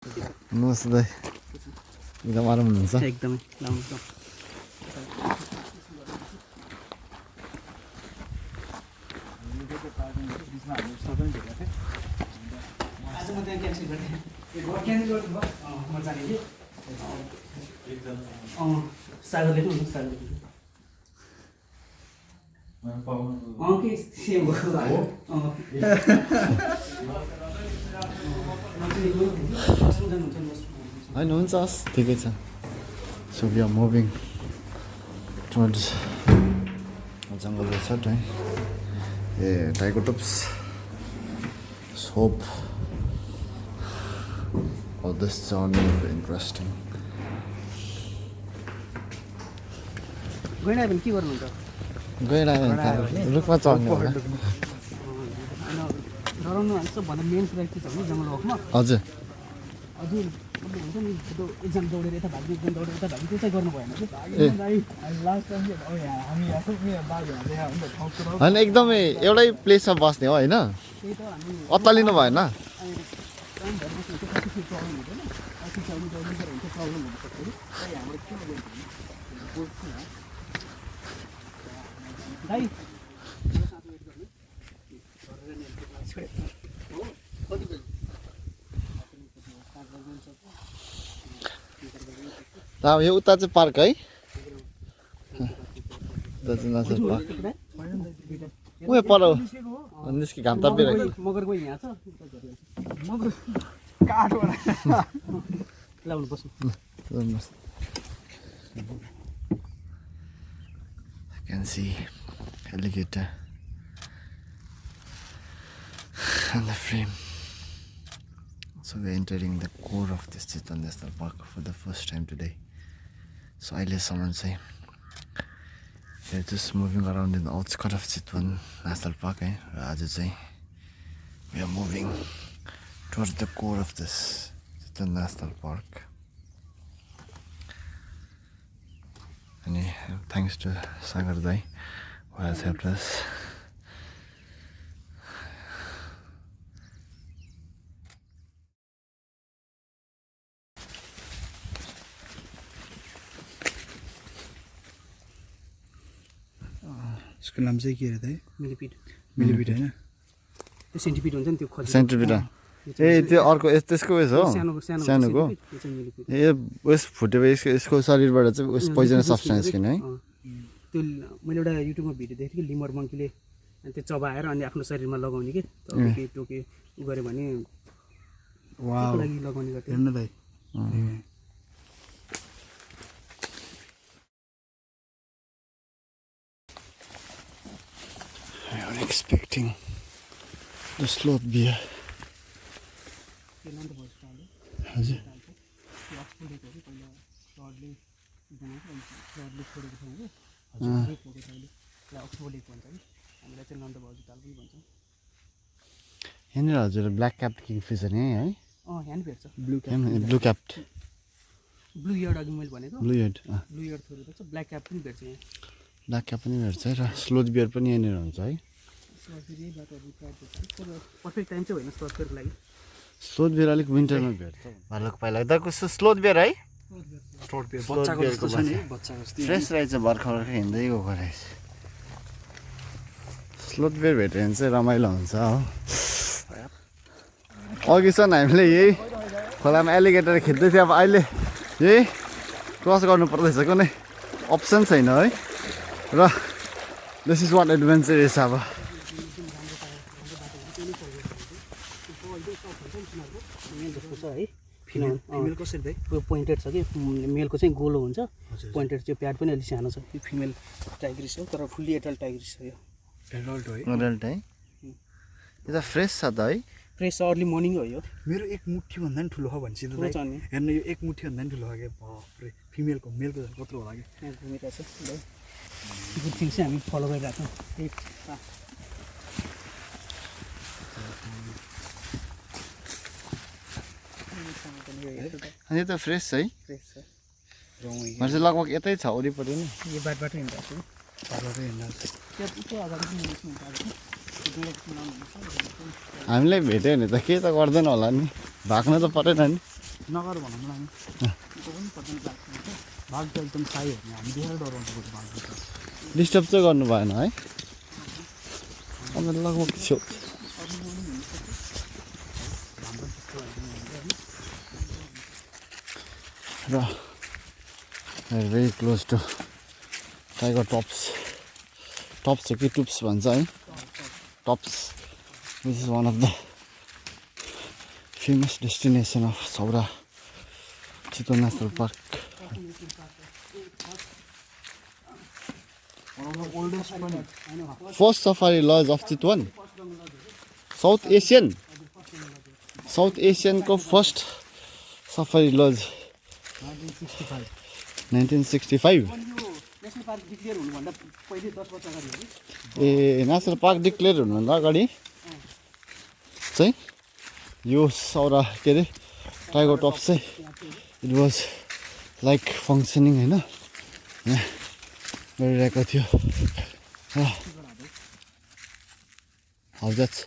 नमस्ते एकदम आराम हुनुहुन्छ एकदमै राम्रो छ आज म त्यहाँ क्यान्सल गरेँ क्यान्सल गर्नुभयो म जाने कि सागरले पनि सागरले के सेम भयो होइन हुन्छ हस् ठिकै छ so we are moving towards jungle resort है a Tiger Tops hope all this journey will be interesting गइरहेको भने के गर्नुहुन्छ गइरहेको भने रुखमा चढ्ने होला डराउनु हान्छ भन्दा मेन कुरा के छ भने जङ्गल वकमा हजुर हजुर अब हुन्छ नि त्यो एक्जाम दौडेर यता भाग्ने एक्जाम दौडेर यता भाग्ने त्यो चाहिँ गर्नु भएन कि होइन एकदमै एउटै प्लेसमा बस्ने हो होइन त्यही त हामी अत्तालिनु भएन काम भएर बस्नु चाहिँ कति प्रब्लम हुँदैन कति चल्नु चल्नु हुन्छ प्रब्लम हुनसक्छ कि त्यही हाम्रो के बोल्छु दाइ अब यो उता चाहिँ पार्क है उता चाहिँ नेसनल पार्क उयो पर निस्कि घाम तापिरहेको मगर गयो यहाँ छ मगर काठ लाउनु बस्नु I can see alligator on the frame. So we're entering the core of this Chitan National Park for the first time today. So I let someone say we're just moving around in the outskirts of Chitwan National Park. We are moving towards the core of this Chitan National Park. And thanks to Sagar Dai who has helped us. यसको नाम चाहिँ के अरे त मिलिपिड मिलिपिड होइन त्यो सेन्टिपिड हुन्छ नि त्यो खोज सेन्टिपिड ए त्यो अर्को त्यसको उयस हो सानोको ए उयस फुटेपछि यसको शरीरबाट चाहिँ उयस पोइजनस सब्सटेन्स किन है त्यो मैले एउटा युट्युबमा भिडियो देखेको थिएँ कि लिमर मङ्कीले त्यो चबाएर अनि आफ्नो शरीरमा लगाउने कि टोके उ गऱ्यो भने वाउ लागि लगाउने गर्थ्यो हेर्नु दाइ I am expecting the sloth bear. हजुर यहाँनिर हजुर ब्ल्याक क्याप्ड किङफिसर यहीँ है ह्यान्ड भेट्छ ब्लू क्याप्ड ब्लू इयर्ड अघि मैले भनेको ब्लू हेड ब्लू इयर्ड थोरै भेट्छ ब्ल्याक क्याप पनि भेट्छ यहाँ ब्ल्याक क्याप पनि भेट्छ र स्लोथ बियर पनि यहाँनिर हुन्छ है पर्फेक्ट टाइम चाहिँ होइन स्लटको लागि स्लोथ बियर अलिक विन्टरमा भेट्छ भालुक पाइला दाको स्लोथ बियर है बच्चाको जस्तो छ नि बच्चाको जस्तो फ्रेस रहेछ भर्खर भर्खर हिँड्दै गएको रहेछ स्लोथ बियर भेट्यो भने चाहिँ रमाइलो हुन्छ हो अघि सन् हामीले यही खोलामा एलिगेटर खेद्दै थियो अब अहिले यही क्रस गर्नु पर्दैछ कुनै अप्सन छैन है र this is what adventure is अब फिमेल कसरी दाइ पोइन्टेड छ कि मेलको चाहिँ गोलो हुन्छ पोइन्टेड त्यो प्याड पनि अलिक सानो छ यो फिमेल टाइग्रिस हो तर फुल्ली एडल्ट टाइग्रिस हो यो एडल्ट हो है एडल्ट है यो त फ्रेस छ त है फ्रेस अर्ली मर्निङ हो यो मेरो एक मुठी भन्दा पनि ठुलो हो भनेपछि त हेर्नु यो एक मुठी भन्दा पनि ठुलो हो क्या बाफ्रे फिमेलको मेलको कत्रो होला कि यहाँ घुमिरहेको छ गुड थिङ चाहिँ हामी फलो गरिरहेको छौँ अनि त फ्रेस है फ्रेस छ भने चाहिँ लगभग यतै छ वरिपरि नै यो बाटोबाट हिँड्दाखेरि पार्लरै हिँड्दा हामीलाई भेट्यो भने त के त गर्दैन होला नि भाग्न त परेन नि नगर भनौँ न हामी त्यो पनि पर्दैन भाग त एकदम साई हो हामी देखेर डराउँछ भाग डिस्टर्ब चाहिँ गर्नु भएन है अब लगभग छेउ र very close to Tiger Tops Tops हो कि टुप्स भन्छ है Tops this is one of the famous destination of Sauraha Chitwan national park first safari lodge of Chitwan south एसियनको first safari lodge 1965 national park declare हुनुभन्दा पहिले 10 वर्ष अगाडि हो ए नेसनल पार्क डिक्लेयर हुनुभन्दा अगाडि चाहिँ यो सौरा के अरे टाइगर टप्स चाहिँ इट वाज लाइक फङ्सनिङ होइन यहाँ गरिरहेको थियो हौ द्याट्स